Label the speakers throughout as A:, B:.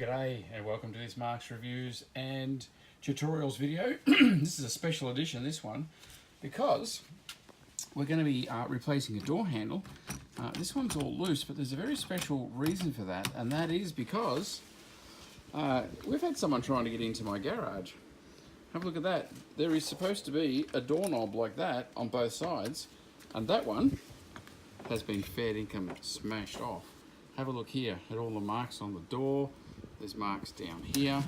A: G'day and welcome to this Mark's Reviews and Tutorials video. This is a special edition, this one, because we're going to be replacing a door handle. This one's all loose, but there's a very special reason for that, and that is because we've had someone trying to get into my garage. Have a look at that. There is supposed to be a doorknob like that on both sides, and that one has been fair income smashed off. Have a look here at all the marks on the door. There's marks down here.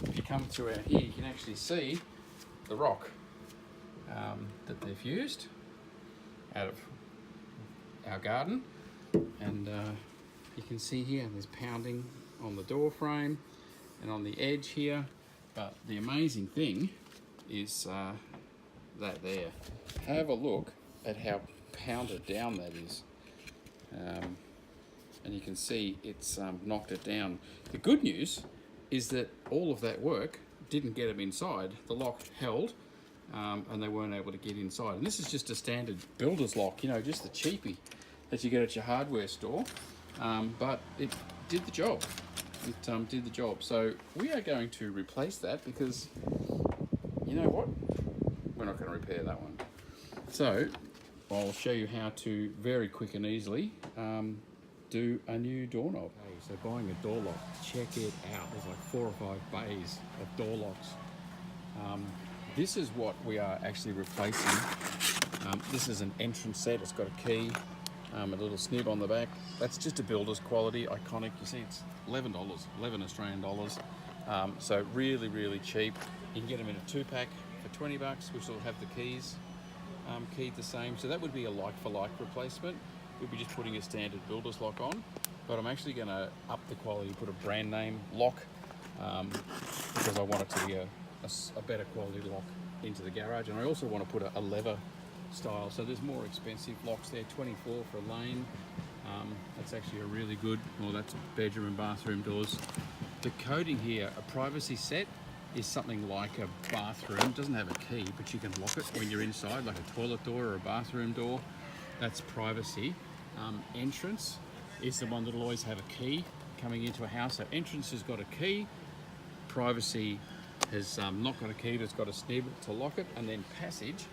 A: If you come through out here, you can actually see the rock that they've used out of our garden. And you can see here, there's pounding on the door frame and on the edge here. But the amazing thing is that there. Have a look at how pounded down that is. And you can see it's knocked it down. The good news is that all of that work didn't get them inside. The lock held and they weren't able to get inside. And this is just a standard builder's lock, you know, just the cheapie that you get at your hardware store. But it did the job. It did the job. So we are going to replace that because, you know what? We're not going to repair that one. So I'll show you how to very quick and easily do a new doorknob. Okay, so buying a door lock, check it out. There's like 4 or 5 bays of door locks. This is what we are actually replacing. This is an entrance set. It's got a key, a little snib on the back. That's just a builder's quality, iconic. You see it's $11, 11 Australian dollars. So really, really cheap. You can get them in a 2-pack for 20 bucks, which will have the keys keyed the same. So that would be a like-for-like replacement. We'd be just putting a standard builder's lock on, but I'm actually going to up the quality, put a brand name lock, because I want it to be a better quality lock into the garage. And I also want to put a lever style, so there's more expensive locks there. 24 for a lane. That's actually a really good, well, that's bedroom and bathroom doors. The coding here, a privacy set, is something like a bathroom. It doesn't have a key, but you can lock it when you're inside, like a toilet door or a bathroom door. That's privacy. Entrance is the one that'll always have a key coming into a house. So entrance has got a key. Privacy has not got a key, but it's got a snib to lock it. And then passage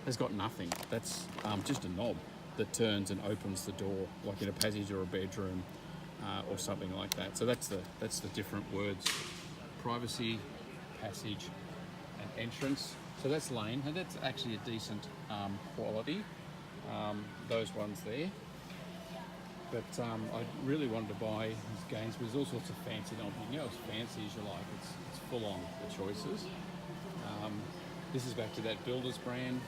A: has got nothing. That's just a knob that turns and opens the door, like in a passage or a bedroom or something like that. So that's the different words: privacy, passage, and entrance. So that's lane, and that's actually a decent quality. Those ones there. But I really wanted to buy these games, but there's all sorts of fancy knobs. You know, as fancy as you like, it's full on the choices. This is back to that Builders brand.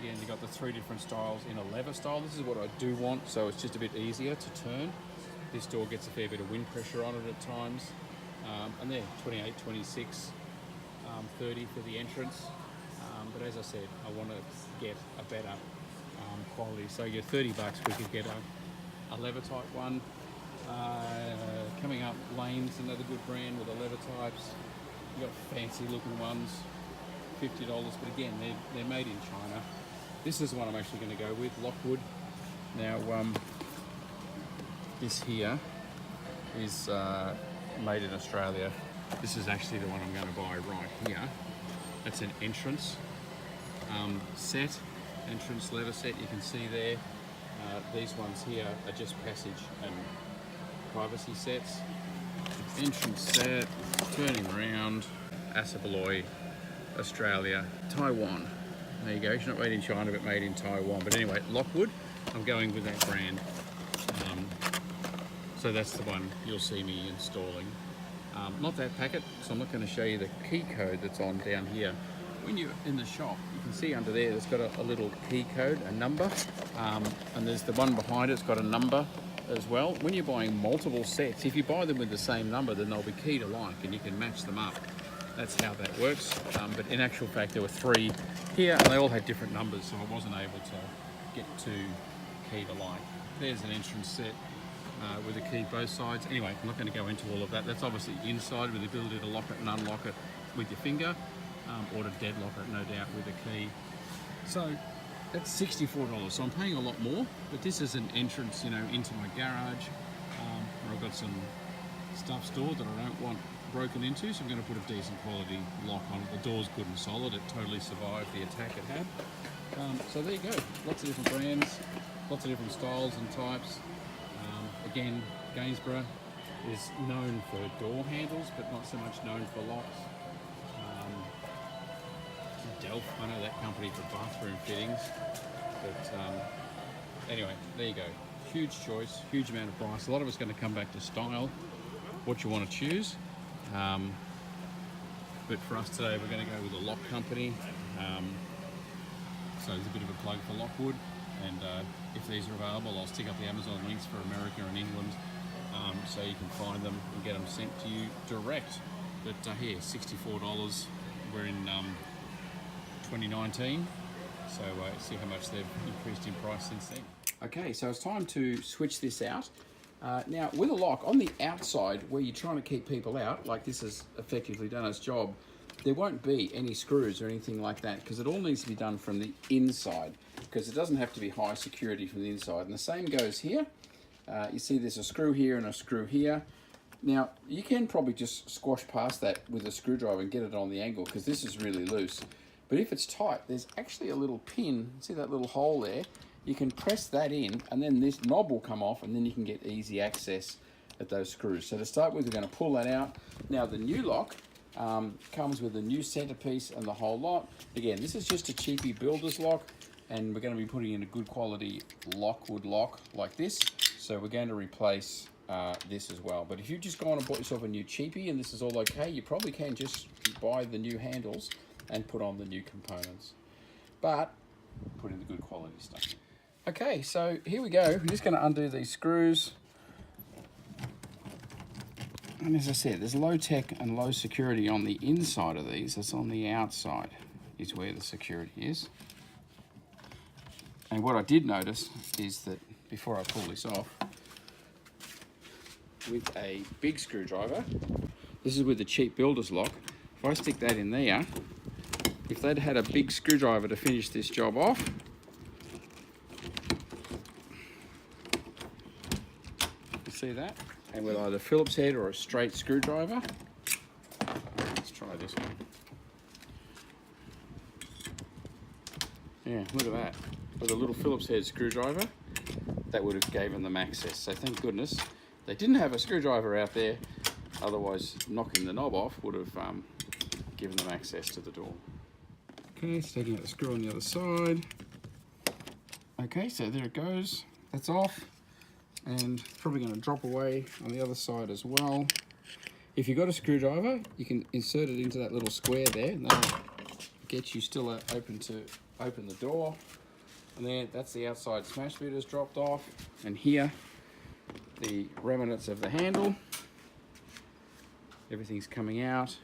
A: Again, you've got the 3 different styles in a lever style. This is what I do want, so it's just a bit easier to turn. This door gets a fair bit of wind pressure on it at times. And there, 28, 26, 30 for the entrance. But as I said, I want to get a better quality. So you're 30 bucks, we could get a lever type one. Coming up, Lane's another good brand with the lever types. You got fancy looking ones, $50, but again, they're made in China. This is the one I'm actually going to go with, Lockwood. Now, this here is made in Australia. This is actually the one I'm going to buy right here. That's an entrance set, entrance lever set. You can see there. These ones here are just passage and privacy sets. Entrance set, turning around, Asabaloy, Australia, Taiwan. There you go. It's not made in China, but made in Taiwan. But anyway, Lockwood, I'm going with that brand. So that's the one you'll see me installing. Not that packet, so I'm not going to show you the key code that's on down here. When you're in the shop, you can see under there, it's got a little key code, a number, and there's the one behind it's got a number as well. When you're buying multiple sets, if you buy them with the same number, then they'll be keyed alike and you can match them up. That's how that works. But in actual fact, there were 3 here and they all had different numbers, so I wasn't able to get 2 keyed alike. There's an entrance set with a key both sides. Anyway, I'm not going to go into all of that. That's obviously inside with the ability to lock it and unlock it with your finger. Or to deadlock it, no doubt, with a key. So that's $64. So I'm paying a lot more, but this is an entrance, you know, into my garage. Where I've got some stuff stored that I don't want broken into, so I'm going to put a decent quality lock on it. The door's good and solid, it totally survived the attack it had. So there you go, lots of different brands, lots of different styles and types. Again, Gainsborough is known for door handles, but not so much known for locks. Delph, I know that company for bathroom fittings, but anyway, there you go. Huge choice, huge amount of price. A lot of it's going to come back to style, what you want to choose. But for us today, we're going to go with a lock company. So there's a bit of a plug for Lockwood, and if these are available, I'll stick up the Amazon links for America and England, so you can find them and get them sent to you direct. But here, $64. We're in 2019, so see how much they've increased in price since then. Okay, so it's time to switch this out. Now, with a lock on the outside, where you're trying to keep people out, like this has effectively done its job, there won't be any screws or anything like that, because it all needs to be done from the inside, because it doesn't have to be high security from the inside. And the same goes here. You see there's a screw here and a screw here. Now, you can probably just squash past that with a screwdriver and get it on the angle, because this is really loose. But if it's tight, there's actually a little pin, see that little hole there? You can press that in, and then this knob will come off, and then you can get easy access at those screws. So to start with, we're going to pull that out. Now, the new lock comes with a new centerpiece and the whole lot. Again, this is just a cheapy builder's lock, and we're going to be putting in a good quality Lockwood lock like this. So we're going to replace this as well. But if you've just gone and bought yourself a new cheapie and this is all okay, you probably can just buy the new handles and put on the new components, but put in the good quality stuff. Okay, so here we go. I'm just going to undo these screws. And as I said, there's low tech and low security on the inside of these. It's on the outside is where the security is. And what I did notice is that before I pull this off, with a big screwdriver, this is with the cheap builder's lock, if I stick that in there, if they'd had a big screwdriver to finish this job off, you see that? And with either Phillips head or a straight screwdriver, let's try this one. Yeah, look at that. With a little Phillips head screwdriver, that would have given them access. So thank goodness they didn't have a screwdriver out there, otherwise knocking the knob off would have given them access to the door. Okay, so taking out the screw on the other side. Okay, so there it goes. That's off. And probably going to drop away on the other side as well. If you've got a screwdriver, you can insert it into that little square there, and that'll get you still open to open the door. And then that's the outside smash splitters dropped off. And here, the remnants of the handle. Everything's coming out.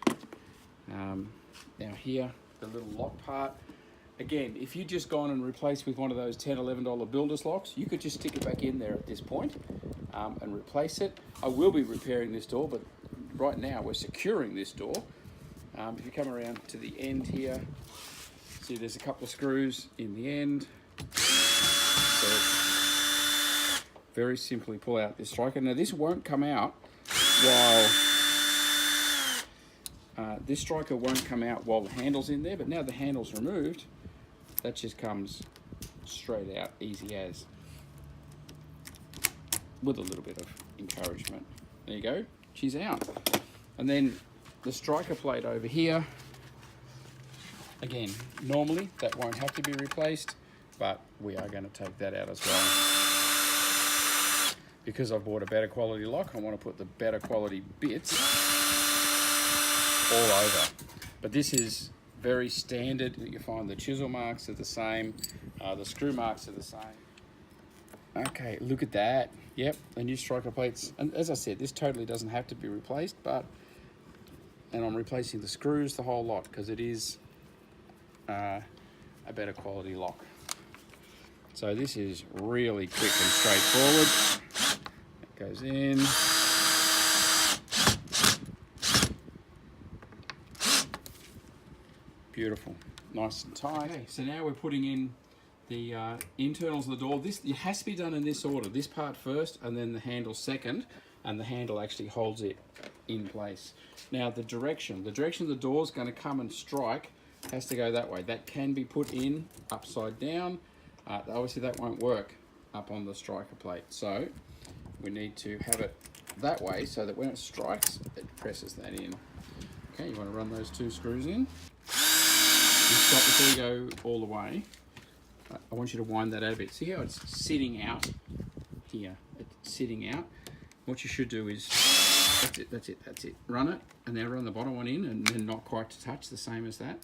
A: Now here, the little lock part. Again, if you just gone and replaced with one of those $10, $11 builder's locks, you could just stick it back in there at this point and replace it. I will be repairing this door, but right now we're securing this door. If you come around to the end here, see there's a couple of screws in the end. So very simply pull out this striker. Now this won't come out while this striker won't come out while the handle's in there, but now the handle's removed, that just comes straight out, easy as, with a little bit of encouragement. There you go, she's out. And then the striker plate over here, again, normally that won't have to be replaced, but we are going to take that out as well. Because I've bought a better quality lock, I want to put the better quality bits all over. But this is very standard. You find the chisel marks are the same, the screw marks are the same. Okay, look at that. Yep, the new striker plates. And as I said, this totally doesn't have to be replaced, and I'm replacing the screws, the whole lot, because it is a better quality lock. So this is really quick and straightforward. It goes in. Beautiful, nice and tight. Okay, so now we're putting in the internals of the door. This it has to be done in this order. This part first, and then the handle second. and the handle actually holds it in place. Now the direction of the door is going to come and strike has to go that way. That can be put in upside down. Obviously that won't work up on the striker plate, so we need to have it that way so that when it strikes, it presses that in. Okay, you want to run those 2 screws in. You stop before you go all the way. I want you to wind that out a bit. See how it's sitting out here? It's sitting out. What you should do is, that's it. Run it, and then run the bottom one in, and then not quite to touch, the same as that.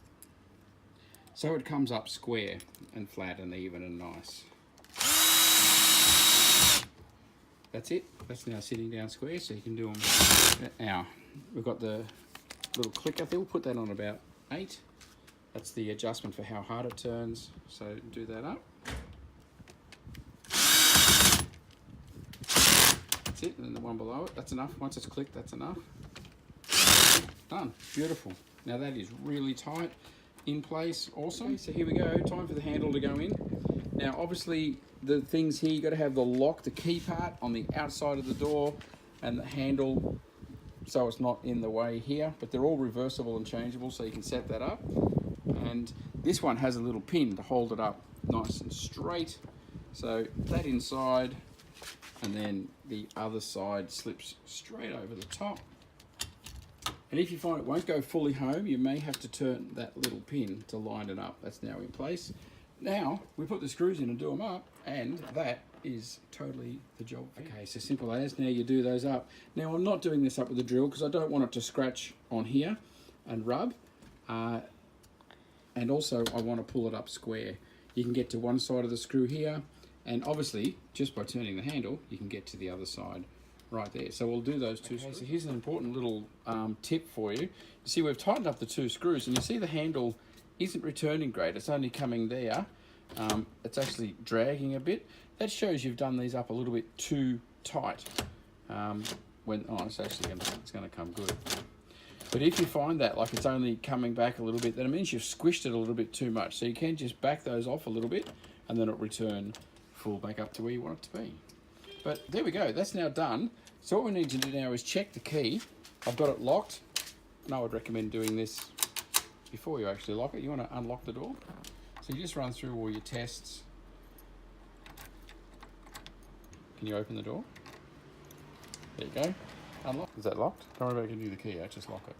A: So it comes up square and flat and even and nice. That's it. That's now sitting down square, so you can do them. Now, we've got the little clicker thing. We'll put that on about 8. That's the adjustment for how hard it turns. So do that up. That's it, and then the one below it. That's enough. Once it's clicked, that's enough. Done. Beautiful. Now that is really tight in place. Awesome. Okay, so here we go. Time for the handle to go in. Now, obviously, the things here, you've got to have the lock, the key part on the outside of the door, and the handle so it's not in the way here, but they're all reversible and changeable, so you can set that up. And this one has a little pin to hold it up nice and straight. So that inside, and then the other side slips straight over the top. And if you find it won't go fully home, you may have to turn that little pin to line it up. That's now in place. Now we put the screws in and do them up, and that is totally the job. Okay, so simple as. Now you do those up. Now I'm not doing this up with a drill because I don't want it to scratch on here and rub. And also I want to pull it up square. You can get to one side of the screw here, and obviously just by turning the handle you can get to the other side right there. So we'll do those 2 screws. So here's an important little tip for you. You see, we've tightened up the 2 screws, and you see the handle isn't returning great. It's only coming there. It's actually dragging a bit. That shows you've done these up a little bit too tight. It's actually going to come good. But if you find that like it's only coming back a little bit, then it means you've squished it a little bit too much. So you can just back those off a little bit, and then it'll return full back up to where you want it to be. But there we go, that's now done. So what we need to do now is check the key. I've got it locked, and I would recommend doing this before you actually lock it. You want to unlock the door. So you just run through all your tests. Can you open the door? There you go. Unlock. Is that locked? Don't worry about giving you the key out, just lock it.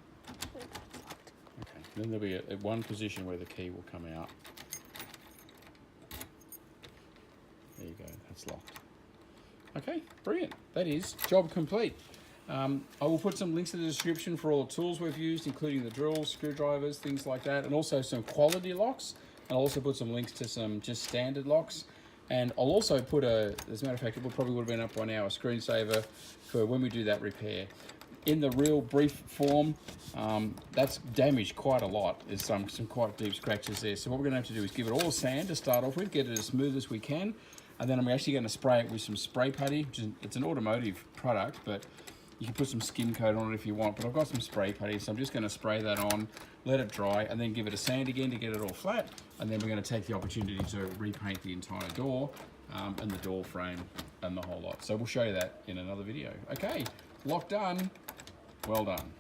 A: Okay, then there'll be a one position where the key will come out. There you go, that's locked. Okay, brilliant. That is job complete. I will put some links in the description for all the tools we've used, including the drills, screwdrivers, things like that, and also some quality locks. And I'll also put some links to some just standard locks. And I'll also put as a matter of fact, it probably would have been up by now, a screensaver for when we do that repair. In the real brief form, that's damaged quite a lot. There's some quite deep scratches there. So what we're gonna have to do is give it all a sand to start off with, get it as smooth as we can. And then I'm actually gonna spray it with some spray putty. It's an automotive product, but you can put some skin coat on it if you want, but I've got some spray putty, so I'm just gonna spray that on, let it dry, and then give it a sand again to get it all flat. And then we're gonna take the opportunity to repaint the entire door and the door frame and the whole lot. So we'll show you that in another video. Okay, lock done, well done.